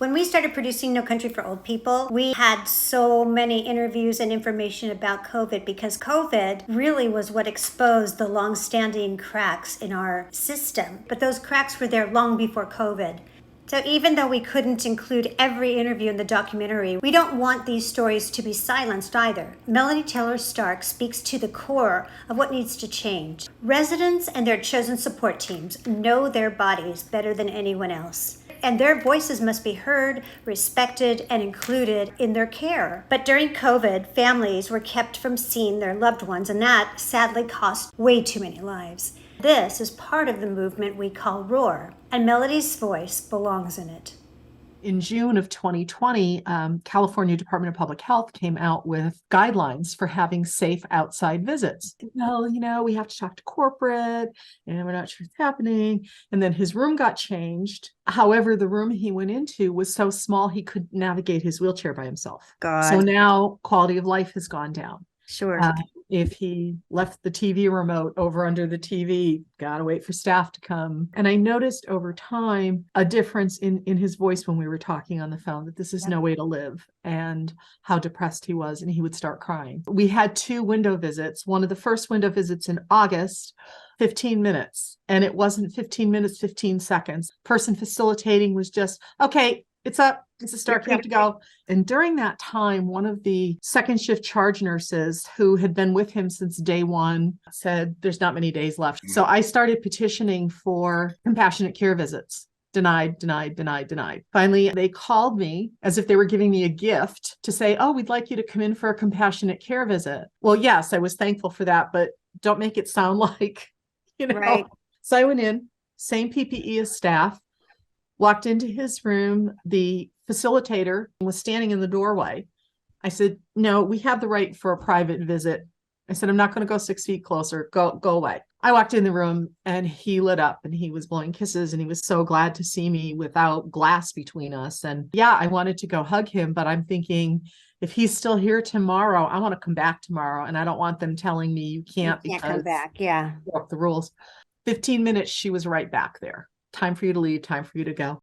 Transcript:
When we started producing No Country for Old People, we had so many interviews and information about COVID because COVID really was what exposed the long-standing cracks in our system. But those cracks were there long before COVID. So even though we couldn't include every interview in the documentary, we don't want these stories to be silenced either. Melanie Taylor Stark speaks to the core of what needs to change. Residents and their chosen support teams know their bodies better than anyone else. And their voices must be heard, respected, and included in their care. But during COVID, families were kept from seeing their loved ones, and that sadly cost way too many lives. This is part of the movement we call ROAR, and Melody's voice belongs in it. In June of 2020, California Department of Public Health came out with guidelines for having safe outside visits. Well, we have to talk to corporate and we're not sure what's happening. And then his room got changed. However, the room he went into was so small he could navigate his wheelchair by himself. God. So now quality of life has gone down. Sure. If he left the TV remote over under the TV, gotta wait for staff to come. And I noticed over time a difference in his voice when we were talking on the phone, that this is no way to live, and how depressed he was, and he would start crying. We had 2 window visits. One of the first window visits in August, 15 minutes. And it wasn't 15 minutes, 15 seconds. Person facilitating was just, okay, it's up. It's a start. You have to go. And during that time, one of the second shift charge nurses who had been with him since day one said, there's not many days left. So I started petitioning for compassionate care visits. Denied, denied, denied, denied. Finally, they called me as if they were giving me a gift to say, oh, we'd like you to come in for a compassionate care visit. Well, yes, I was thankful for that, but don't make it sound like, Right. So I went in, same PPE as staff. Walked into his room. The facilitator was standing in the doorway. I said, no, we have the right for a private visit. I said, I'm not going to go 6 feet closer. Go away. I walked in the room and he lit up and he was blowing kisses and he was so glad to see me without glass between us. And yeah, I wanted to go hug him, but I'm thinking, if he's still here tomorrow, I want to come back tomorrow. And I don't want them telling me you can't come back. Yeah. You broke the rules. 15 minutes, she was right back there. Time for you to leave, time for you to go.